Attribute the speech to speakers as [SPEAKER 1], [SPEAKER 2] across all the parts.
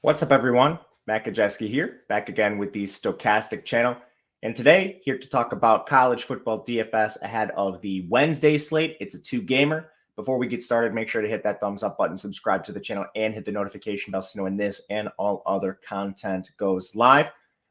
[SPEAKER 1] What's up, everyone? Matt Gajewski here, back again with the Stochastic channel. And today, here to talk about college football DFS ahead of the Wednesday slate. It's a two-gamer. Before we get started, make sure to hit that thumbs up button, subscribe to the channel, and hit the notification bell so you know when this and all other content goes live.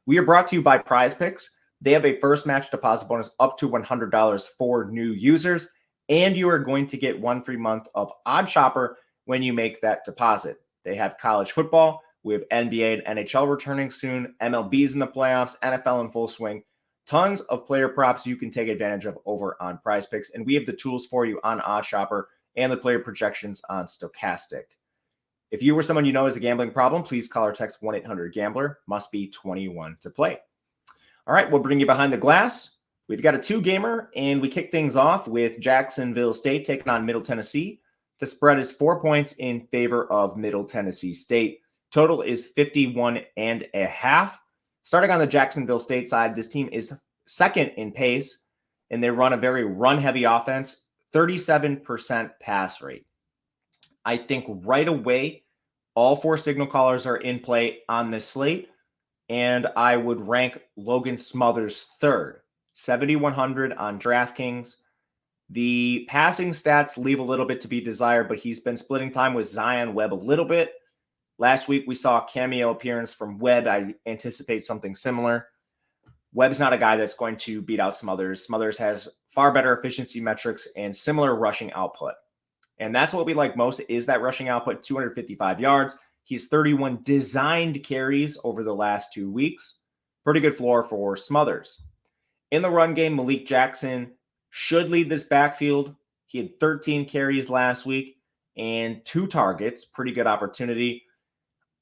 [SPEAKER 1] We are brought to you by Prize Picks. They have a first match deposit bonus up to $100 for new users, and you are going to get one free month of Odd Shopper when you make that deposit. They have college football. We have NBA and NHL returning soon, MLB's in the playoffs, NFL in full swing. Tons of player props you can take advantage of over on Prize Picks, and we have the tools for you on Odd Shopper and the player projections on Stochastic. If you or someone you know has a gambling problem, please call or text 1-800-GAMBLER. Must be 21 to play. All right, we'll bring you behind the glass. We've got a two-gamer, and we kick things off with Jacksonville State taking on Middle Tennessee. The spread is 4 points in favor of Middle Tennessee State. Total is 51.5. Starting on the Jacksonville State side, this team is second in pace, and they run a very run-heavy offense, 37% pass rate. I think right away, all four signal callers are in play on this slate, and I would rank Logan Smothers third, 7,100 on DraftKings. The passing stats leave a little bit to be desired, but he's been splitting time with Zion Webb a little bit. Last week, we saw a cameo appearance from Webb. I anticipate something similar. Webb's not a guy that's going to beat out Smothers. Smothers has far better efficiency metrics and similar rushing output. And that's what we like most is that rushing output, 255 yards. He's 31 designed carries over the last 2 weeks. Pretty good floor for Smothers. In the run game, Malik Jackson should lead this backfield. He had 13 carries last week and 2 targets. Pretty good opportunity.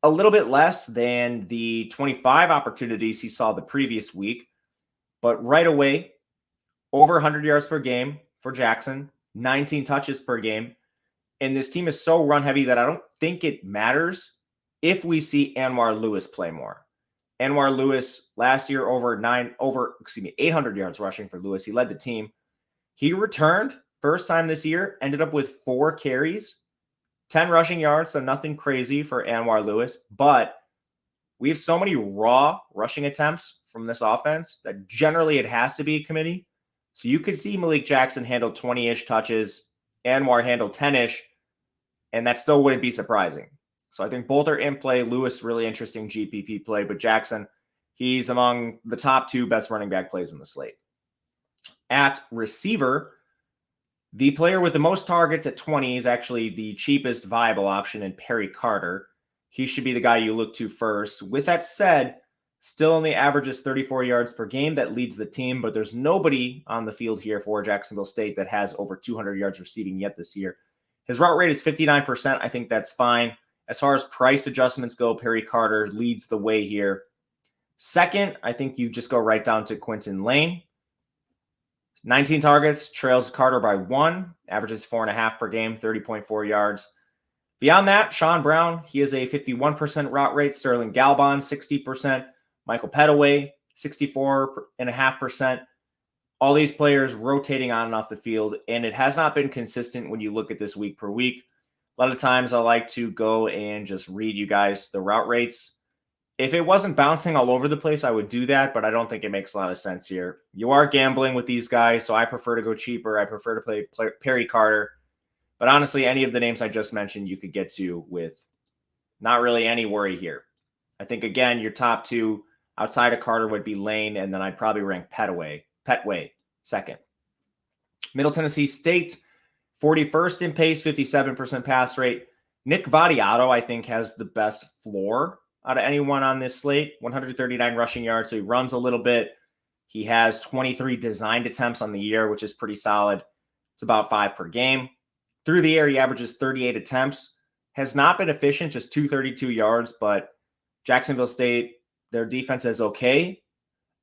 [SPEAKER 1] A little bit less than the 25 opportunities he saw the previous week. But right away, over 100 yards per game for Jackson, 19 touches per game. And this team is so run heavy that I don't think it matters if we see Anwar Lewis play more. Anwar Lewis last year over 800 yards rushing for Lewis. He led the team. He returned first time this year, ended up with 4 carries, 10 rushing yards, so nothing crazy for Anwar Lewis. But we have so many raw rushing attempts from this offense that generally it has to be a committee. So you could see Malik Jackson handle 20-ish touches, Anwar handle 10-ish, and that still wouldn't be surprising. So I think both are in play. Lewis, really interesting GPP play, but Jackson, he's among the top 2 best running back plays in the slate. At receiver, the player with the most targets at 20 is actually the cheapest viable option in Perry Carter. He should be the guy you look to first. With that said, still only averages 34 yards per game. That leads the team, but there's nobody on the field here for Jacksonville State that has over 200 yards receiving yet this year. His route rate is 59%. I think that's fine. As far as price adjustments go, Perry Carter leads the way here. Second, I think you just go right down to Quinton Lane. 19 targets, trails Carter by 1, averages 4.5 per game, 30.4 yards. Beyond that, Sean Brown, he has a 51% route rate. Sterling Galbon, 60%. Michael Pettaway, 64.5%. All these players rotating on and off the field, and it has not been consistent when you look at this week per week. A lot of times I like to go and just read you guys the route rates. If it wasn't bouncing all over the place, I would do that, but I don't think it makes a lot of sense here. You are gambling with these guys, so I prefer to go cheaper. I prefer to play Perry Carter. But honestly, any of the names I just mentioned, you could get to with not really any worry here. I think, again, your top 2 outside of Carter would be Lane, and then I'd probably rank Pettaway second. Middle Tennessee State, 41st in pace, 57% pass rate. Nick Vadiato, I think, has the best floor out of anyone on this slate. 139 rushing yards, so he runs a little bit. He has 23 designed attempts on the year, which is pretty solid. It's about 5 per game. Through the air, he averages 38 attempts. Has not been efficient, just 232 yards, but Jacksonville State, their defense is okay.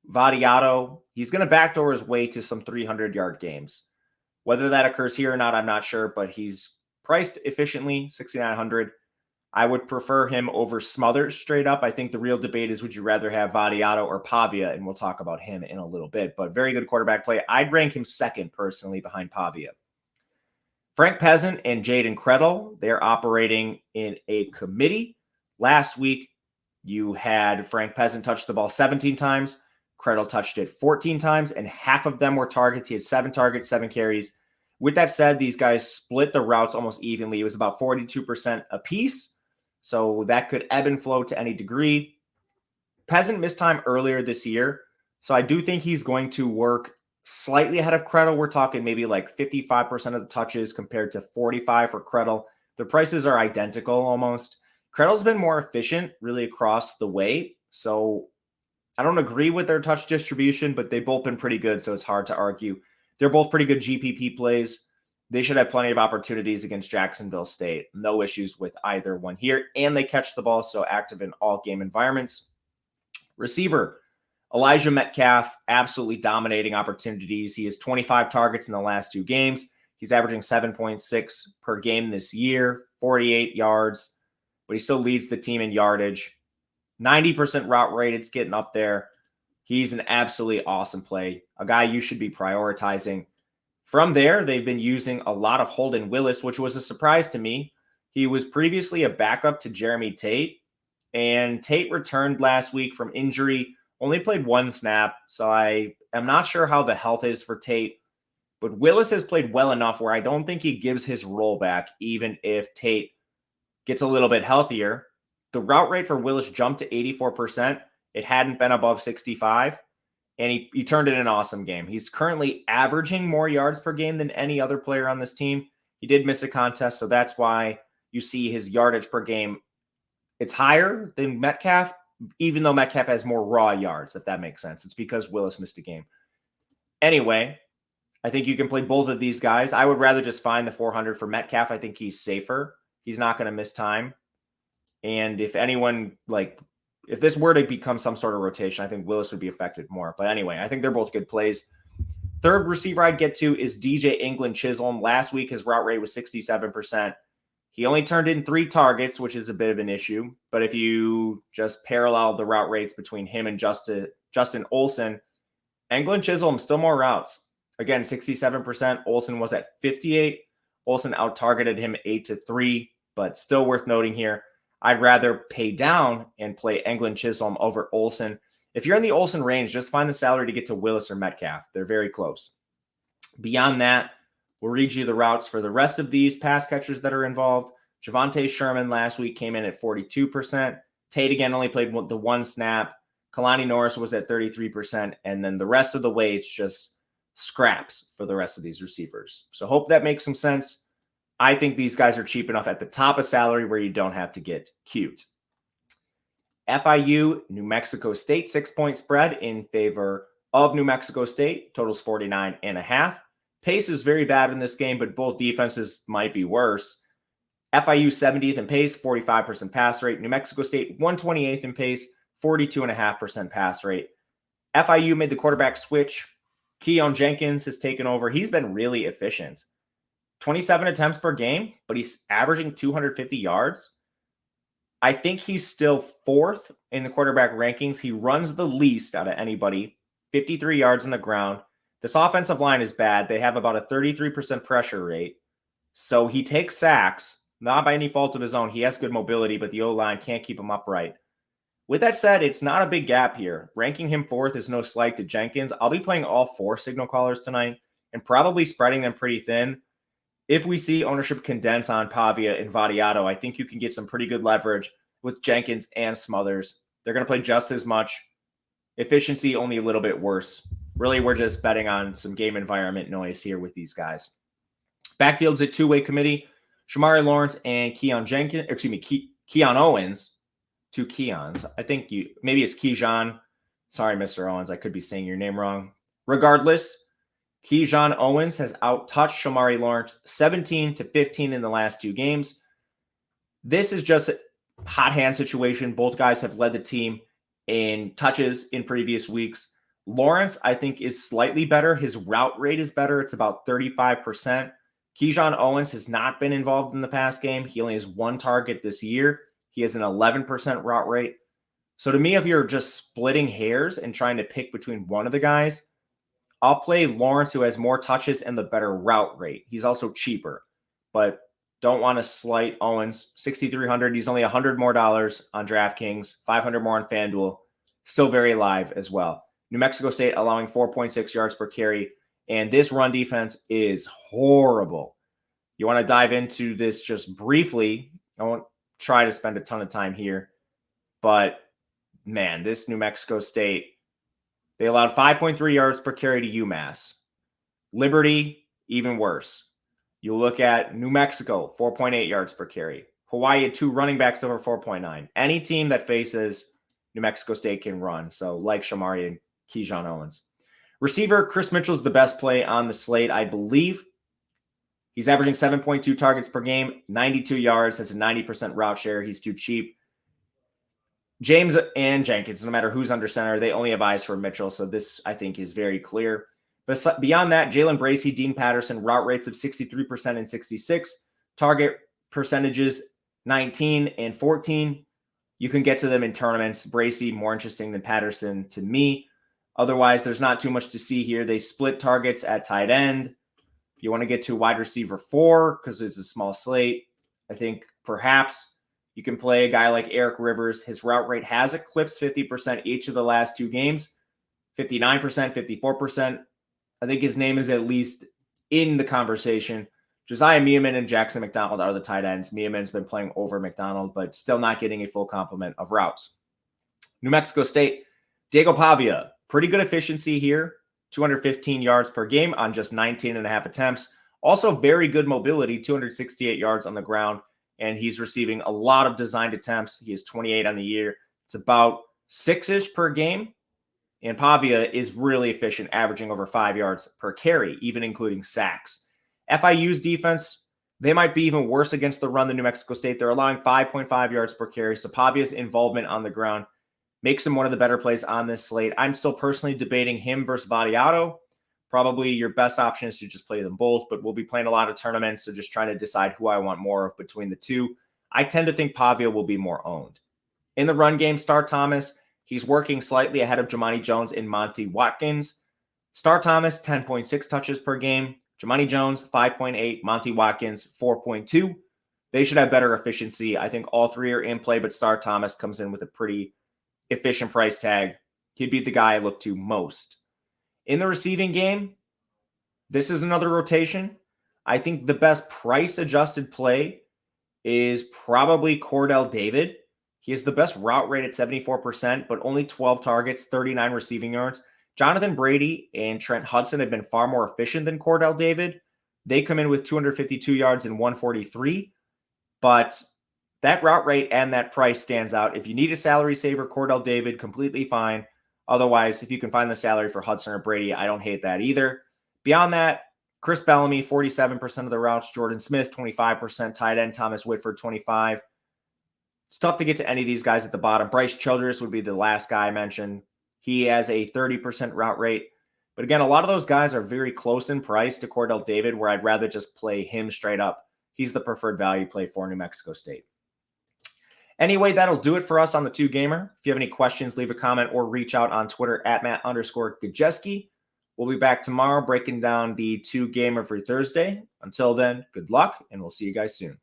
[SPEAKER 1] Vadiato, he's going to backdoor his way to some 300-yard games. Whether that occurs here or not, I'm not sure, but he's priced efficiently, 6,900. I would prefer him over Smothers straight up. I think the real debate is, would you rather have Vadiato or Pavia? And we'll talk about him in a little bit, but very good quarterback play. I'd rank him second personally behind Pavia. Frank Peasant and Jaden Kretl, they're operating in a committee. Last week, You had Frank Peasant touch the ball 17 times. Kretl touched it 14 times, and half of them were targets. He had 7 targets, 7 carries. With that said, these guys split the routes almost evenly. It was about 42% apiece, so that could ebb and flow to any degree. Peasant missed time earlier this year, so I do think he's going to work slightly ahead of Kretl. We're talking maybe like 55% of the touches compared to 45 for Kretl. The prices are identical almost. Kretl's been more efficient really across the way, so I don't agree with their touch distribution, but they've both been pretty good, so it's hard to argue. They're both pretty good GPP plays. They should have plenty of opportunities against Jacksonville State. No issues with either one here, and they catch the ball, so active in all game environments. Receiver, Elijah Metcalf, absolutely dominating opportunities. He has 25 targets in the last 2 games. He's averaging 7.6 per game this year, 48 yards, but he still leads the team in yardage. 90% route rate, it's getting up there. He's an absolutely awesome play, a guy you should be prioritizing. From there, they've been using a lot of Holden Willis, which was a surprise to me. He was previously a backup to Jeremy Tate, and Tate returned last week from injury, only played 1 snap, so I am not sure how the health is for Tate, but Willis has played well enough where I don't think he gives his role back, even if Tate gets a little bit healthier. The route rate for Willis jumped to 84%. It hadn't been above 65, and he turned in an awesome game. He's currently averaging more yards per game than any other player on this team. He did miss a contest, so that's why you see his yardage per game. It's higher than Metcalf, even though Metcalf has more raw yards, if that makes sense. It's because Willis missed a game. Anyway, I think you can play both of these guys. I would rather just find the 400 for Metcalf. I think he's safer. He's not going to miss time. And if anyone, if this were to become some sort of rotation, I think Willis would be affected more. But anyway, I think they're both good plays. Third receiver I'd get to is DJ England Chisholm. Last week, his route rate was 67%. He only turned in 3 targets, which is a bit of an issue. But if you just parallel the route rates between him and Justin Olsen, England Chisholm still more routes. Again, 67%. Olsen was at 58. Olsen out-targeted him 8-3, but still worth noting here. I'd rather pay down and play England Chisholm over Olsen. If you're in the Olsen range, just find the salary to get to Willis or Metcalf. They're very close. Beyond that, we'll read you the routes for the rest of these pass catchers that are involved. Javonte Sherman last week came in at 42%. Tate again only played the 1 snap. Kalani Norris was at 33%. And then the rest of the way, it's just scraps for the rest of these receivers. So hope that makes some sense. I think these guys are cheap enough at the top of salary where you don't have to get cute. FIU, New Mexico State, 6-point spread in favor of New Mexico State. Totals 49.5. Pace is very bad in this game, but both defenses might be worse. FIU 70th in pace, 45% pass rate. New Mexico State 128th in pace, 42.5% pass rate. FIU made the quarterback switch. Keon Jenkins has taken over. He's been really efficient. 27 attempts per game, but he's averaging 250 yards. I think he's still 4th in the quarterback rankings. He runs the least out of anybody, 53 yards on the ground. This offensive line is bad. They have about a 33% pressure rate. So he takes sacks, not by any fault of his own. He has good mobility, but the O-line can't keep him upright. With that said, it's not a big gap here. Ranking him 4th is no slight to Jenkins. I'll be playing all 4 signal callers tonight and probably spreading them pretty thin. If we see ownership condense on Pavia and Vadiato, I think you can get some pretty good leverage with Jenkins and Smothers. They're going to play just as much. Efficiency only a little bit worse. Really, we're just betting on some game environment noise here with these guys. Backfield's a 2-way committee. Shamari Lawrence and Keon Owens. 2 Keons. I think maybe it's Keyshawn. Sorry, Mr. Owens. I could be saying your name wrong. Regardless, Keyshawn Owens has out-touched Shamari Lawrence 17-15 in the last 2 games. This is just a hot hand situation. Both guys have led the team in touches in previous weeks. Lawrence, I think, is slightly better. His route rate is better. It's about 35%. Keyshawn Owens has not been involved in the pass game. He only has 1 target this year. He has an 11% route rate. So to me, if you're just splitting hairs and trying to pick between one of the guys, I'll play Lawrence, who has more touches and the better route rate. He's also cheaper. But Don't want to slight Owens. 6,300. He's only $100 more on DraftKings, 500 more on FanDuel. Still very live as well. New Mexico State allowing 4.6 yards per carry. And this run defense is horrible. You want to dive into this just briefly. I won't try to spend a ton of time here. But, man, this New Mexico State, they allowed 5.3 yards per carry to UMass. Liberty, even worse. You look at New Mexico, 4.8 yards per carry. Hawaii had 2 running backs over 4.9. Any team that faces New Mexico State can run. So, like Shamari and Keyshawn Owens. Receiver, Chris Mitchell's the best play on the slate, I believe. He's averaging 7.2 targets per game, 92 yards, has a 90% route share. He's too cheap. James and Jenkins, no matter who's under center, they only have eyes for Mitchell. So this, I think, is very clear. But beyond that, Jalen Bracey, Dean Patterson, route rates of 63% and 66. Target percentages 19 and 14. You can get to them in tournaments. Bracey, more interesting than Patterson to me. Otherwise, there's not too much to see here. They split targets at tight end. You want to get to wide receiver 4 because it's a small slate. I think perhaps you can play a guy like Eric Rivers. His route rate has eclipsed 50% each of the last 2 games. 59%, 54%. I think his name is at least in the conversation. Josiah Meeman and Jackson McDonald are the tight ends. Meeman's been playing over McDonald, but still not getting a full complement of routes. New Mexico State, Diego Pavia. Pretty good efficiency here. 215 yards per game on just 19.5 attempts. Also very good mobility, 268 yards on the ground. And he's receiving a lot of designed attempts. He is 28 on the year. It's about 6-ish per game. And Pavia is really efficient, averaging over 5 yards per carry, even including sacks. FIU's defense, they might be even worse against the run than New Mexico State. They're allowing 5.5 yards per carry. So Pavia's involvement on the ground makes him one of the better plays on this slate. I'm still personally debating him versus Vadiato. Probably your best option is to just play them both, but we'll be playing a lot of tournaments, so just trying to decide who I want more of between the two. I tend to think Pavia will be more owned. In the run game, Star Thomas, he's working slightly ahead of Jomani Jones and Monty Watkins. Star Thomas, 10.6 touches per game. Jomani Jones, 5.8. Monty Watkins, 4.2. They should have better efficiency. I think all 3 are in play, but Star Thomas comes in with a pretty efficient price tag. He'd be the guy I look to most. In the receiving game, this is another rotation. I think the best price-adjusted play is probably Cordell David. He has the best route rate at 74%, but only 12 targets, 39 receiving yards. Jonathan Brady and Trent Hudson have been far more efficient than Cordell David. They come in with 252 yards and 143, but that route rate and that price stands out. If you need a salary saver, Cordell David, completely fine. Otherwise, if you can find the salary for Hudson or Brady, I don't hate that either. Beyond that, Chris Bellamy, 47% of the routes. Jordan Smith, 25%. Tight end Thomas Whitford, 25%. It's tough to get to any of these guys at the bottom. Bryce Childress would be the last guy I mentioned. He has a 30% route rate. But again, a lot of those guys are very close in price to Cordell David, where I'd rather just play him straight up. He's the preferred value play for New Mexico State. Anyway, that'll do it for us on the 2-gamer. If you have any questions, leave a comment or reach out on Twitter at Matt_Gajewski. We'll be back tomorrow breaking down the 2-gamer for Thursday. Until then, good luck, and we'll see you guys soon.